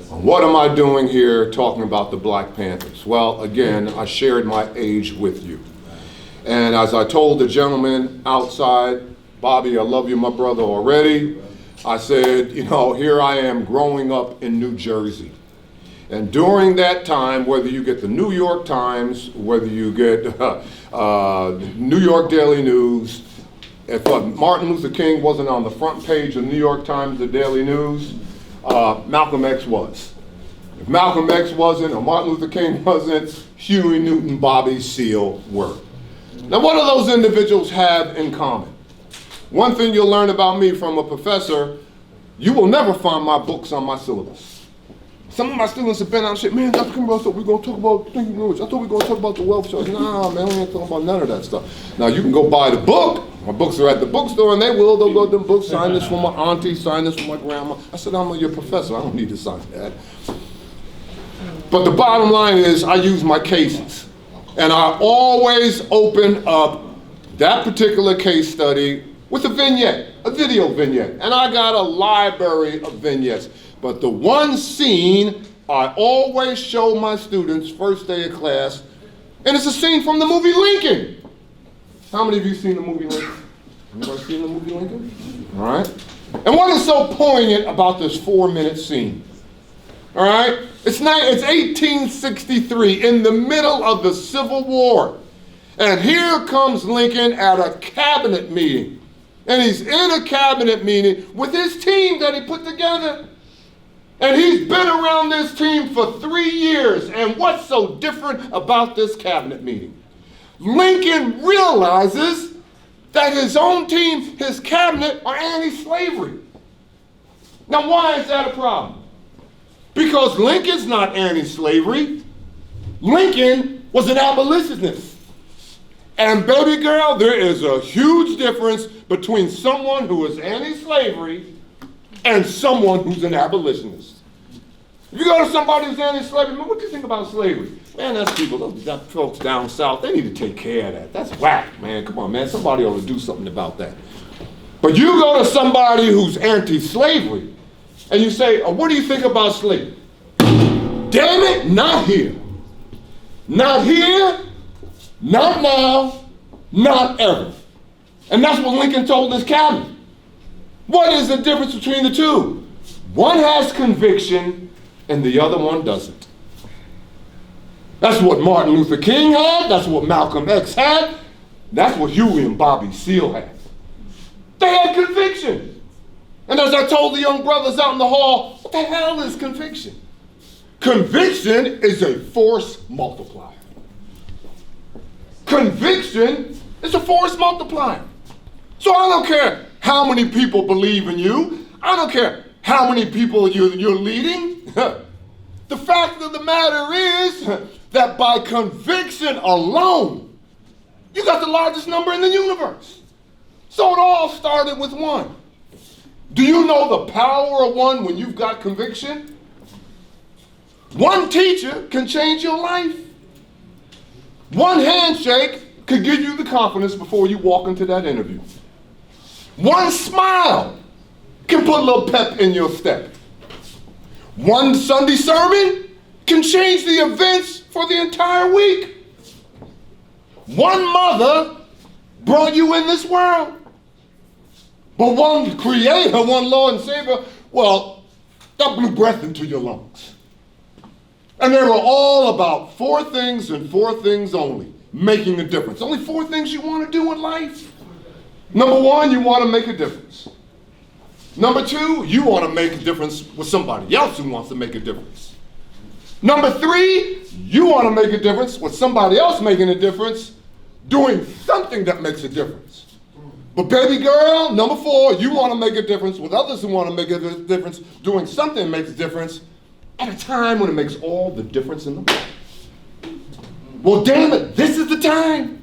What am I doing here talking about the Black Panthers? Well, again, I shared my age with you. And as I told the gentleman outside, Bobby, I love you, my brother, already. I said, you know, here I am growing up in New Jersey. And during that time, whether you get the New York Times, whether you get New York Daily News, if Martin Luther King wasn't on the front page of New York Times, the Daily News, Malcolm X was. If Malcolm X wasn't, or Martin Luther King wasn't, Huey Newton, Bobby Seale were. Now, what do those individuals have in common? One thing you'll learn about me from a professor, you will never find my books on my syllabus. Some of my students have been out and said, man, Dr. Kimbro, I thought we were going to talk about thinking language. I thought we were going to talk about the wealth chart. Nah, man, we ain't talking about none of that stuff. Now, you can go buy the book. My books are at the bookstore, and they'll go to the book, sign this for my auntie, sign this for my grandma. I said, I'm your professor. I don't need to sign that. But the bottom line is I use my cases. And I always open up that particular case study with a vignette, a video vignette. And I got a library of vignettes. But the one scene I always show my students first day of class, and it's a scene from the movie Lincoln. How many of you seen the movie Lincoln? Anybody seen the movie Lincoln? All right. And what is so poignant about this 4-minute scene? All right. It's 1863, in the middle of the Civil War. And here comes Lincoln at a cabinet meeting. And he's in a cabinet meeting with his team that he put together. And he's been around this team for 3 years. And what's so different about this cabinet meeting? Lincoln realizes that his own team, his cabinet, are anti-slavery. Now, why is that a problem? Because Lincoln's not anti-slavery. Lincoln was an abolitionist. And baby girl, there is a huge difference between someone who is anti-slavery and someone who's an abolitionist. If you go to somebody who's anti-slavery, man, what do you think about slavery? Man, that's people, those folks down south, they need to take care of that. That's whack, man. Come on, man. Somebody ought to do something about that. But you go to somebody who's anti-slavery, and you say, oh, what do you think about slavery? Damn it, not here. Not here, not now, not ever. And that's what Lincoln told his cabinet. What is the difference between the two? One has conviction and the other one doesn't. That's what Martin Luther King had. That's what Malcolm X had. That's what Huey and Bobby Seale had. They had conviction. And as I told the young brothers out in the hall, what the hell is conviction? Conviction is a force multiplier. Conviction is a force multiplier. So I don't care how many people believe in you. I don't care how many people you're leading. The fact of the matter is that by conviction alone, you got the largest number in the universe. So it all started with one. Do you know the power of one when you've got conviction? One teacher can change your life. One handshake could give you the confidence before you walk into that interview. One smile can put a little pep in your step. One Sunday sermon can change the events for the entire week. One mother brought you in this world. But one creator, one Lord and Savior, well, that blew breath into your lungs. And they were all about 4 things and 4 things only, making a difference. Only 4 things you want to do in life. Number 1, you want to make a difference. Number 2, you want to make a difference with somebody else who wants to make a difference. Number 3, you want to make a difference with somebody else making a difference, doing something that makes a difference. But baby girl, number 4, you want to make a difference with others who want to make a difference, doing something that makes a difference at a time when it makes all the difference in the world. Well, damn it, this is the time.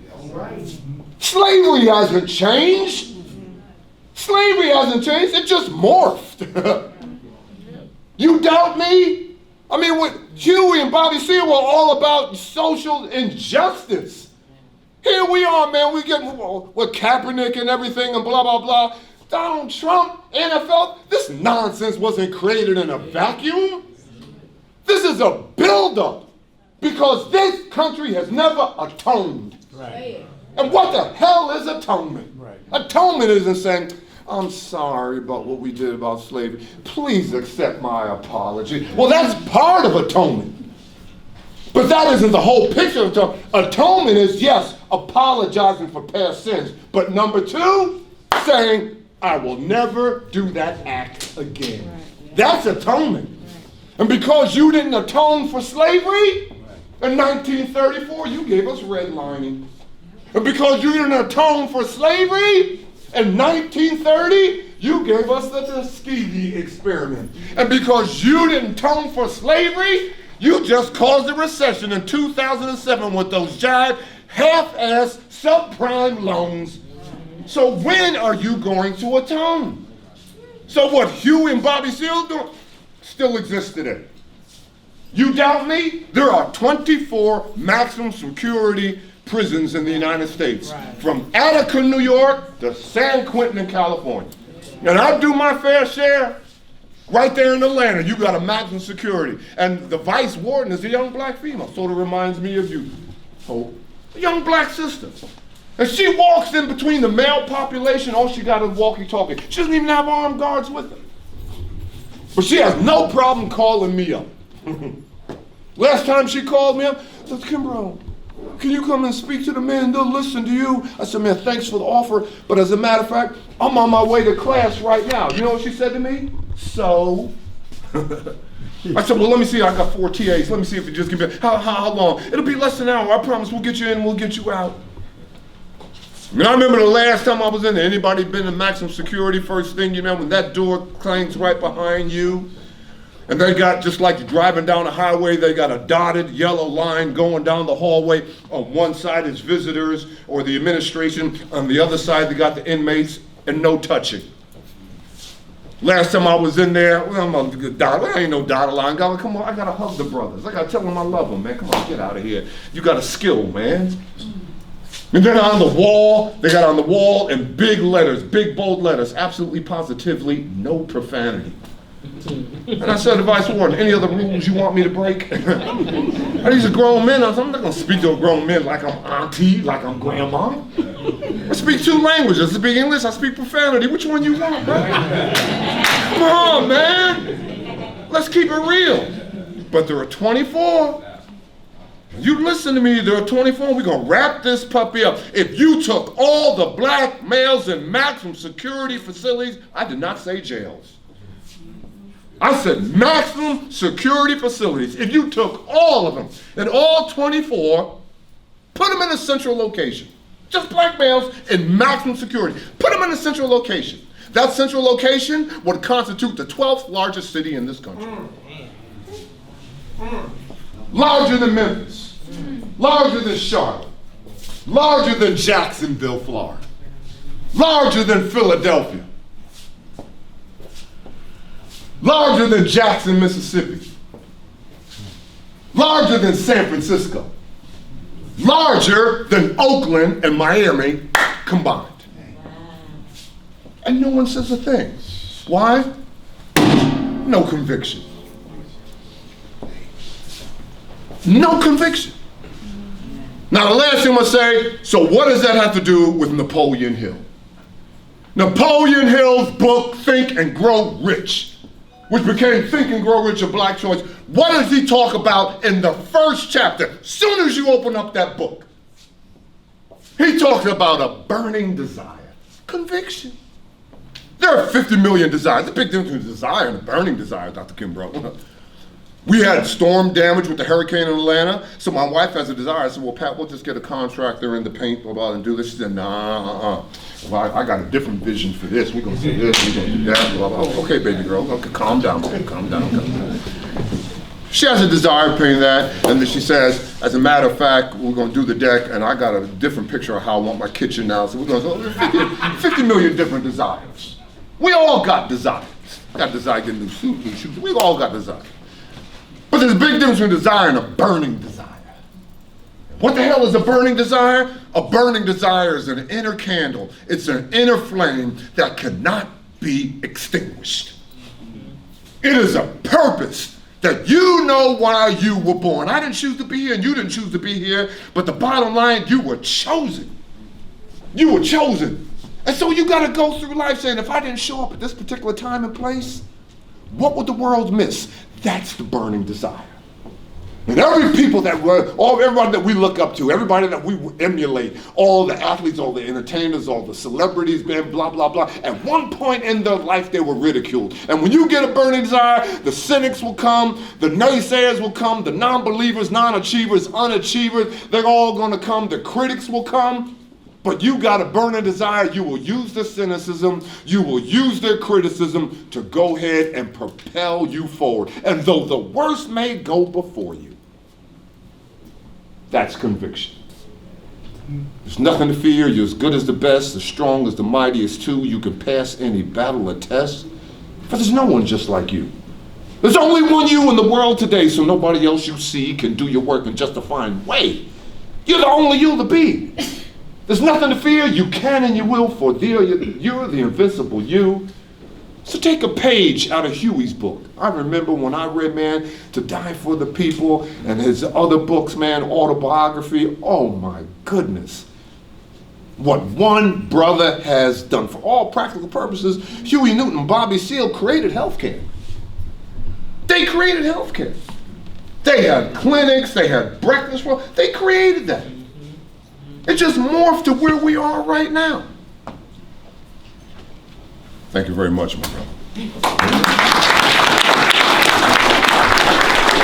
Slavery hasn't changed. Slavery hasn't changed, it just morphed. You doubt me? I mean, what Huey and Bobby Seale were all about social injustice. Here we are, man, we get with Kaepernick and everything and blah, blah, blah. Donald Trump, NFL, this nonsense wasn't created in a vacuum. is a buildup because this country has never atoned. Right. And what the hell is atonement? Right. Atonement isn't saying, I'm sorry about what we did about slavery. Please accept my apology. Well, that's part of atonement. But that isn't the whole picture of atonement. Atonement is, yes, apologizing for past sins. But number two, saying, I will never do that act again. Right. Yeah. That's atonement. Right. And because you didn't atone for slavery in 1934, you gave us redlining. And because you didn't atone for slavery in 1930, you gave us the Tuskegee experiment. And because you didn't atone for slavery, you just caused a recession in 2007 with those giant half-ass subprime loans. So when are you going to atone? So what Hugh and Bobby Seale do still exists today. You doubt me? There are 24 maximum security prisons in the United States, from Attica, New York to San Quentin in California. And I do my fair share. Right there in Atlanta, you got a maximum security. And the vice warden is a young black female. Sort of reminds me of you, Hope. A young black sister. And she walks in between the male population, all she got is walkie-talkie. She doesn't even have armed guards with her. But she has no problem calling me up. Last time she called me up, I said, Kimbro, can you come and speak to the men? They'll listen to you. I said, man, thanks for the offer, but as a matter of fact, I'm on my way to class right now. You know what she said to me? So? I said, well, let me see. I got 4 TAs. Let me see if you just give me, how long? It'll be less than an hour. I promise we'll get you in, we'll get you out. I mean, I remember the last time I was in there. Anybody been in maximum security? First thing, you know, when that door clangs right behind you, and they got, just like driving down a highway, they got a dotted yellow line going down the hallway. On one side is visitors or the administration. On the other side, they got the inmates, and no touching. Last time I was in there, well, I ain't no dotted line. Come on, I gotta hug the brothers. I gotta tell them I love them, man. Come on, get out of here. You got a skill, man. And then on the wall, they got on the wall in big letters, big bold letters, absolutely positively, no profanity. And I said to Vice Warden, any other rules you want me to break? And these are grown men. I'm not gonna speak to a grown man like I'm auntie, like I'm grandma. I speak 2 languages. I speak English, I speak profanity. Which one you want, bro? Come on, man. Let's keep it real. But there are 24. You listen to me, there are 24, we're gonna wrap this puppy up. If you took all the black males in maximum security facilities, I did not say jails. I said maximum security facilities. If you took all of them, and all 24, put them in a central location. Just black males in maximum security. Put them in a central location. That central location would constitute the 12th largest city in this country. Larger than Memphis. Larger than Charlotte. Larger than Jacksonville, Florida. Larger than Philadelphia. Larger than Jackson, Mississippi. Larger than San Francisco. Larger than Oakland and Miami combined. And no one says a thing. Why? No conviction. No conviction. Now the last thing I'm gonna say, so what does that have to do with Napoleon Hill? Napoleon Hill's book, Think and Grow Rich, which became Think and Grow Rich, a Black Choice. What does he talk about in the first chapter? Soon as you open up that book, he talks about a burning desire, conviction. There are 50 million desires. The big difference between desire and a burning desire, Dr. Kimbro. We had storm damage with the hurricane in Atlanta, so my wife has a desire. I said, well, Pat, we'll just get a contractor in the paint, blah, blah, and do this. She said, nah, Well, I got a different vision for this. We're going to do this, we're going to do that, blah, blah. Okay, baby girl, okay, calm down, calm down. She has a desire of painting that, and then she says, as a matter of fact, we're going to do the deck, and I got a different picture of how I want my kitchen now. So we're going to 50 million different desires. We all got desires. I got desire to get a new suit, new shoes. We all got desires. But there's a big difference between desire and a burning desire. What the hell is a burning desire? A burning desire is an inner candle. It's an inner flame that cannot be extinguished. It is a purpose that you know why you were born. I didn't choose to be here and you didn't choose to be here, but the bottom line, you were chosen. You were chosen. And so you got to go through life saying, if I didn't show up at this particular time and place, what would the world miss? That's the burning desire. And everybody that we look up to, everybody that we emulate, all the athletes, all the entertainers, all the celebrities, man, blah, blah, blah. At one point in their life, they were ridiculed. And when you get a burning desire, the cynics will come, the naysayers will come, the non-believers, non-achievers, unachievers, they're all going to come. The critics will come. But you got a burning desire. You will use the cynicism. You will use their criticism to go ahead and propel you forward. And though the worst may go before you, that's conviction. There's nothing to fear. You're as good as the best, as strong as the mightiest too. You can pass any battle or test. But there's no one just like you. There's only one you in the world today, so nobody else you see can do your work in justifying way. You're the only you to be. There's nothing to fear. You can and you will, for you're the invincible you. So take a page out of Huey's book. I remember when I read, man, To Die for the People and his other books, man, autobiography. Oh my goodness. What one brother has done. For all practical purposes, Huey Newton and Bobby Seale created healthcare. They created healthcare. They had clinics, they had breakfast. They created that. It just morphed to where we are right now. Thank you very much, my brother.